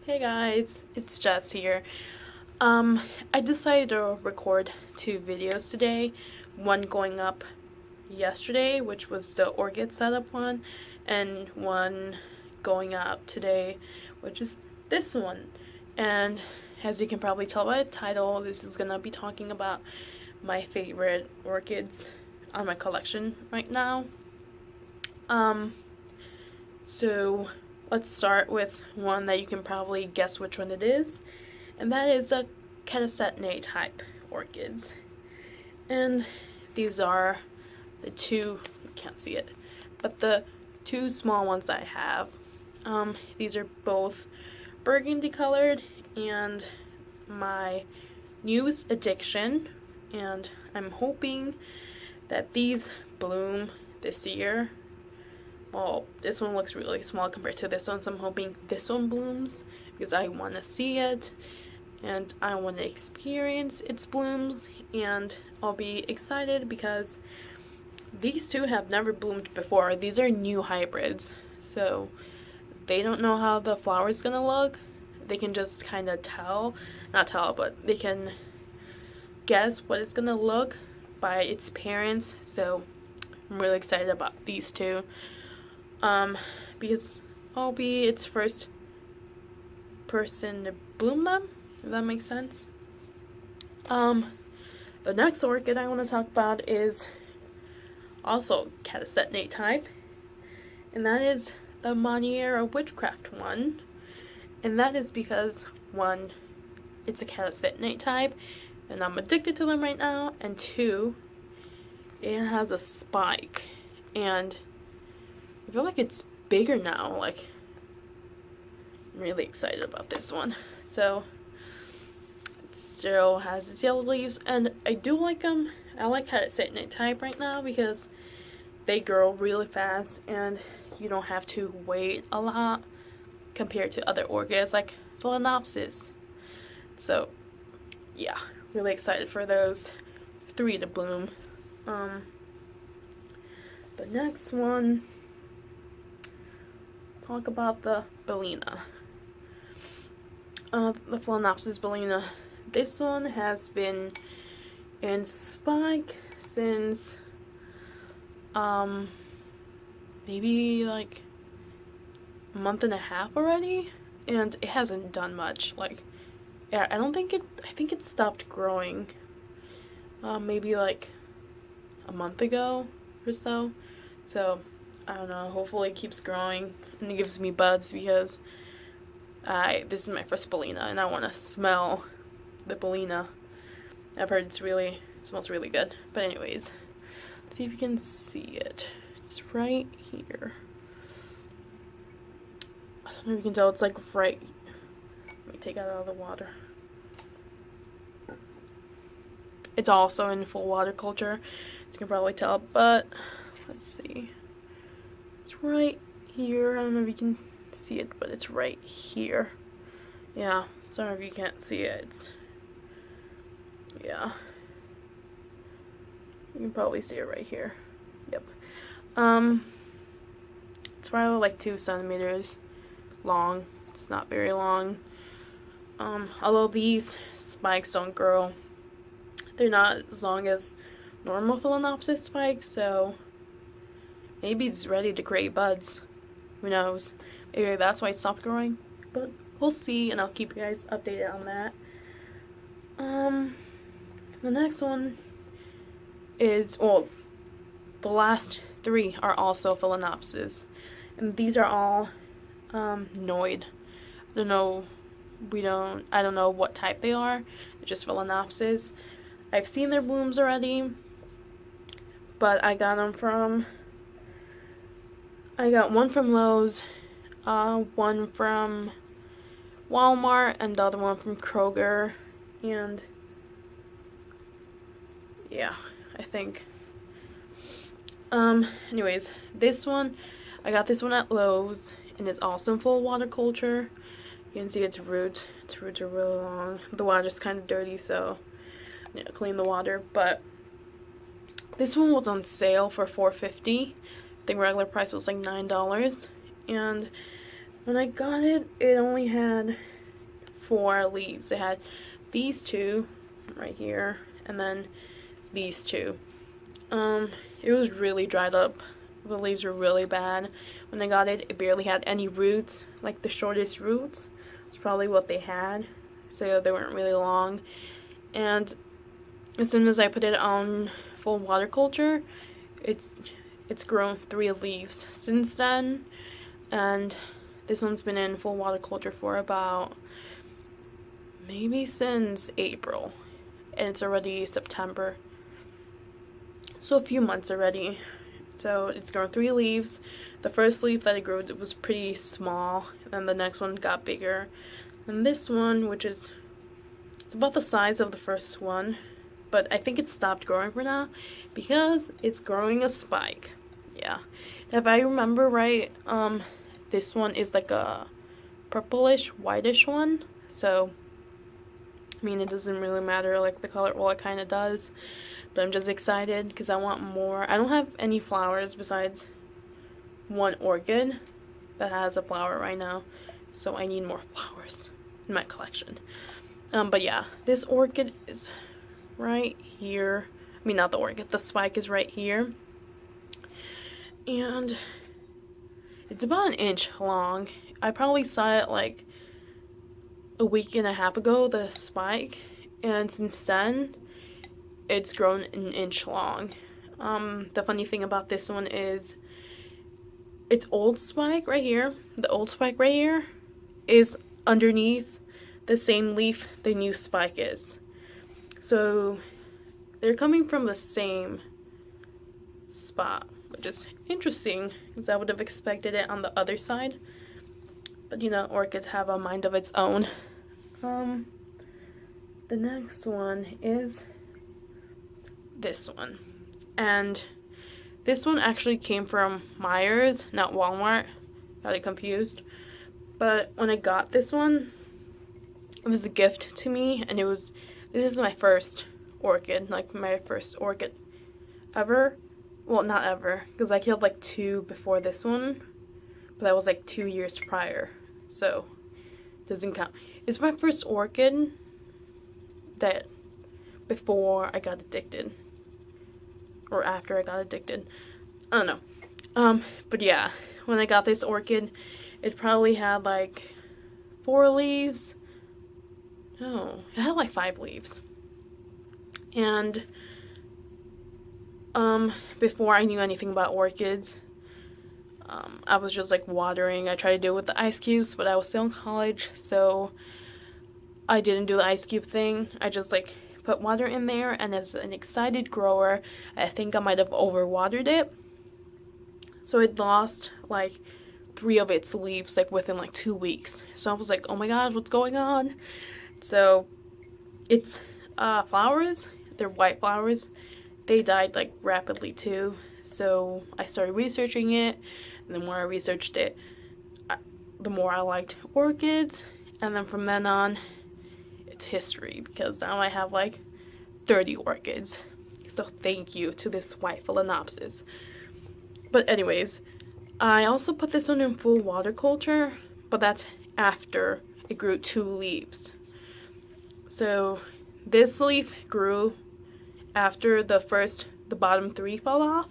Hey guys, it's Jess here. I decided to record two videos today. One going up yesterday, which was the Orchid setup one, and one going up today, which is this one. And as you can probably tell by the title, this is gonna be talking about my favorite orchids on my collection right now. Um, so let's start with one that you can probably guess which one it is, and that is a Catasetinae type orchids. And these are the two, you can't see it, but the two small ones that I have. These are both burgundy colored and my newest addiction, and I'm hoping that these bloom this year. Well, this one looks really small compared to this one, so I'm hoping this one blooms because I want to see it and I want to experience its blooms, and I'll be excited because these two have never bloomed before. These are new hybrids, so they don't know how the flower is gonna look. They can just kind of not tell, but they can guess what it's gonna look by its parents. So I'm really excited about these two. Because I'll be its first person to bloom them, if that makes sense. The next orchid I want to talk about is also Catasetinae type, and that is the Monniera Witchcraft one. And that is because, one, it's a Catasetinae type, and I'm addicted to them right now, and two, it has a spike, and I feel like it's bigger now. Like, I'm really excited about this one. So it still has its yellow leaves, and I do like them. I like Catasetinae type right now because they grow really fast and you don't have to wait a lot compared to other orchids like Phalaenopsis. So yeah, really excited for those three to bloom. The next one, talk about the Bellina. The Phalaenopsis Bellina. This one has been in spike since maybe like a month and a half already, and it hasn't done much. Like, yeah, I think it stopped growing maybe like a month ago or so. So I don't know, hopefully it keeps growing and it gives me buds because this is my first Bellina and I want to smell the Bellina. I've heard it smells really good. But anyways, let's see if you can see it. It's right here. I don't know if you can tell, it's like right. Let me take it out of the water. It's also in full water culture, as you can probably tell, but let's see. It's right here. I don't know if you can see it, but it's right here. Yeah, sorry if you can't see it. Yeah. You can probably see it right here. Yep. It's probably like 2 centimeters long. It's not very long. Although these spikes don't grow, they're not as long as normal Phalaenopsis spikes, so maybe it's ready to create buds. Who knows? Maybe that's why it stopped growing. But we'll see, and I'll keep you guys updated on that. The next one is, well, the last 3 are also Phalaenopsis, and these are all Noid. I don't know what type they are. They're just Phalaenopsis. I've seen their blooms already, but I got one from Lowe's, one from Walmart, and the other one from Kroger, and yeah, I think. Anyways, this one, I got this one at Lowe's, and it's also in full water culture. You can see its roots. Its roots are really long. The water's kind of dirty, so I need to clean the water. But this one was on sale for $4.50. I think regular price was like $9, and When I got it, it only had 4 leaves. It had these 2 right here, and then these 2. It was really dried up. The leaves were really bad. When I got it, it barely had any roots. Like the shortest roots was probably what they had, so they weren't really long. And as soon as I put it on full water culture, it's grown 3 leaves since then. And this one's been in full water culture for about maybe since April, and it's already September, so a few months already. So it's grown 3 leaves. The first leaf that it grew, it was pretty small, and then the next one got bigger, and this one, which is, it's about the size of the first one, but I think it stopped growing for now because it's growing a spike. Yeah, if I remember right, this one is like a purplish whitish one, so I mean, it doesn't really matter like the color. Well, it kind of does, but I'm just excited because I want more. I don't have any flowers besides one orchid that has a flower right now, so I need more flowers in my collection. But yeah, this orchid is right here. I mean, not the orchid, the spike is right here, and it's about 1 inch long. I probably saw it like a week and a half ago, the spike, and since then it's grown 1 inch long. The funny thing about this one is its old spike right here, the old spike right here, is underneath the same leaf the new spike is. So they're coming from the same spot, which is interesting because I would have expected it on the other side. But you know, orchids have a mind of its own. The next one is this one. And this one actually came from Myers, not Walmart. Got it confused. But when I got this one, it was a gift to me, and this is my first orchid, like my first orchid ever. Well, not ever, because I killed like 2 before this one, but that was like 2 years prior, so it doesn't count. It's my first orchid that before I got addicted, or after I got addicted. I don't know. But yeah, when I got this orchid, it probably had like 4 leaves. No, it had like 5 leaves. And before I knew anything about orchids, I was just like watering. I tried to do it with the ice cubes, but I was still in college, so I didn't do the ice cube thing. I just like put water in there, and as an excited grower, I think I might have overwatered it. So it lost like 3 of its leaves like within like 2 weeks. So I was like, oh my god, what's going on? So its flowers, they're white flowers, they died like rapidly too. So I started researching it, and the more I researched it, the more I liked orchids, and then from then on, it's history, because now I have like 30 orchids. So thank you to this white phalaenopsis. But anyways, I also put this one in full water culture, but that's after it grew 2 leaves. So this leaf grew after the bottom 3 fell off,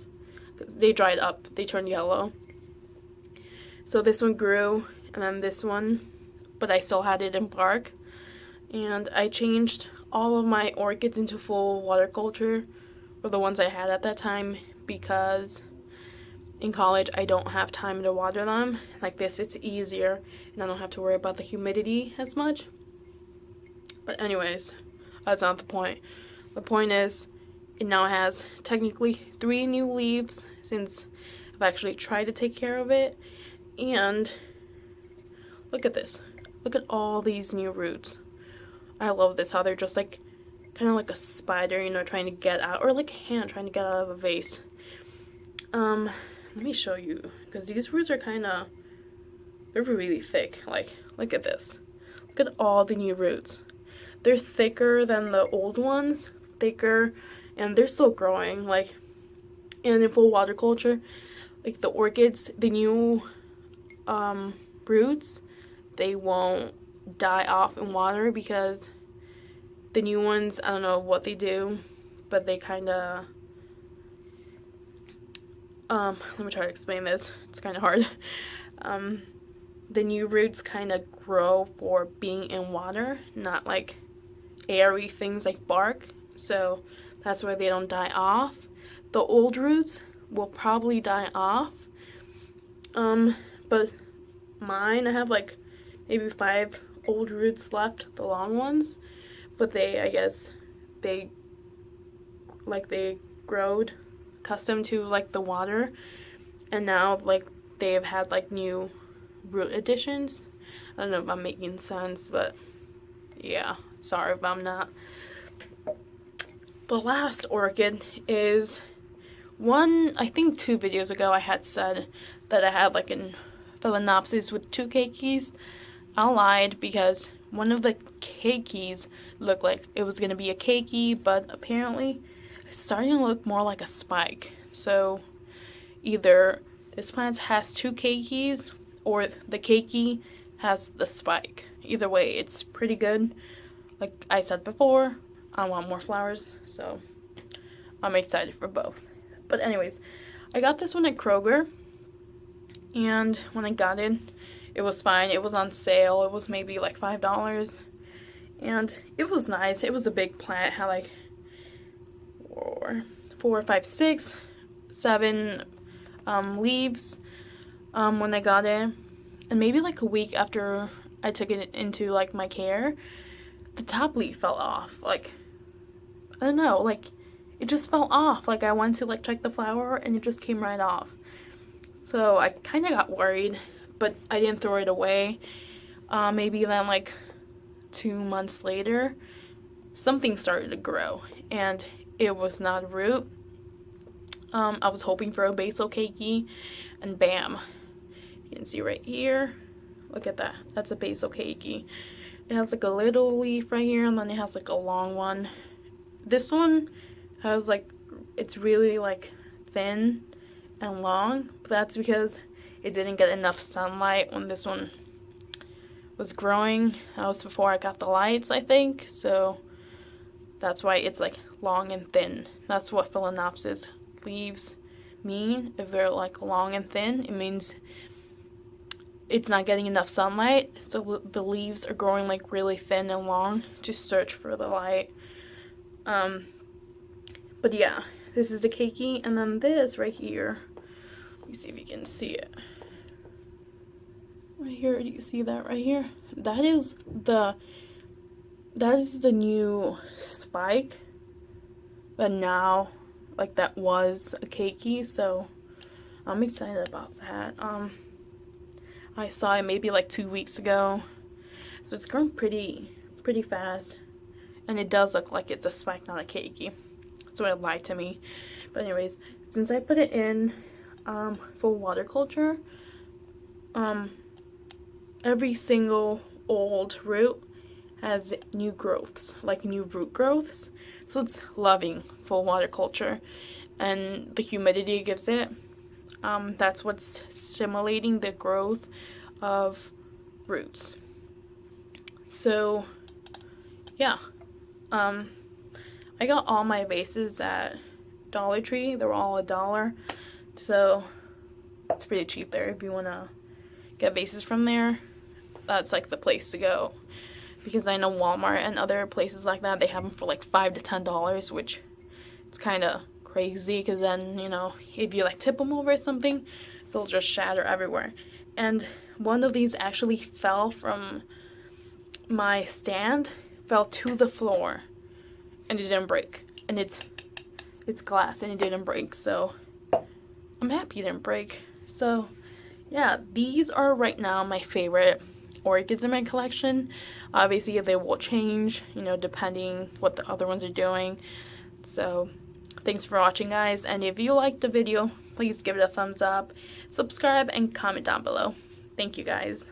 because they dried up, they turned yellow. So this one grew, and then this one, but I still had it in bark. And I changed all of my orchids into full water culture, or the ones I had at that time, because in college I don't have time to water them. Like this, it's easier, and I don't have to worry about the humidity as much. But anyways, that's not the point. The point is, it now has technically 3 new leaves since I've actually tried to take care of it. And look at this. Look at all these new roots. I love this, how they're just like kind of like a spider, you know, trying to get out, or like a hand trying to get out of a vase. Let me show you, because these roots are they're really thick. Like, look at this. Look at all the new roots. They're thicker than the old ones, thicker, and they're still growing. Like, and in full water culture, like the orchids, the new roots, they won't die off in water, because the new ones, I don't know what they do, but they kind of, let me try to explain this, it's kind of hard. The new roots kind of grow for being in water, not like airy things like bark, so that's why they don't die off. The old roots will probably die off, but mine, I have like maybe 5 old roots left, the long ones, but I guess they growed accustomed to like the water, and now like they've had like new root additions. I don't know if I'm making sense, but yeah, sorry if I'm not. The last orchid is one, I think 2 videos ago I had said that I had like an Phalaenopsis with 2 keikis. I lied, because one of the keikis looked like it was going to be a keiki, but apparently it's starting to look more like a spike. So either this plant has 2 keikis, or the keiki has the spike. Either way, it's pretty good. Like I said before, I want more flowers, so I'm excited for both. But anyways, I got this one at Kroger, and when I got it, it was fine. It was on sale. It was maybe like $5, and it was nice. It was a big plant. It had like 4, 5, 6, 7 leaves when I got it, and maybe like a week after I took it into like my care, the top leaf fell off. Like, I don't know, like it just fell off. Like I went to like check the flower and it just came right off. So I kind of got worried, but I didn't throw it away. Maybe then like 2 months later, something started to grow, and it was not a root. I was hoping for a basil keiki, and bam, you can see right here, look at that, that's a basil keiki. It has like a little leaf right here, and then it has like a long one. This one has like, it's really like thin and long, but that's because it didn't get enough sunlight when this one was growing. That was before I got the lights, I think, so that's why it's like long and thin. That's what Phalaenopsis leaves mean. If they're like long and thin, it means it's not getting enough sunlight, so the leaves are growing like really thin and long to search for the light. But yeah, this is the keiki, and then this right here, let me see if you can see it right here. Do you see that right here? That is the new spike, but now like that was a keiki, so I'm excited about that. I saw it maybe like 2 weeks ago, so it's growing pretty fast, and it does look like it's a spike, not a keiki. That's what it lied to me. But anyways, since I put it in for water culture, every single old root has new growths, like new root growths, so it's loving full water culture, and the humidity it gives it, that's what's stimulating the growth of roots. So yeah, I got all my vases at Dollar Tree. They were all $1, so it's pretty cheap there. If you want to get vases from there, that's like the place to go, because I know Walmart and other places like that, they have them for like $5 to $10, which it's kind of crazy, because then, you know, if you like tip them over or something, they'll just shatter everywhere. And one of these actually fell from my stand, fell to the floor, and it didn't break. And it's glass, and it didn't break, so I'm happy it didn't break. So yeah, these are right now my favorite orchids in my collection. Obviously they will change, you know, depending what the other ones are doing. So thanks for watching, guys, and if you liked the video, please give it a thumbs up, subscribe, and comment down below. Thank you, guys.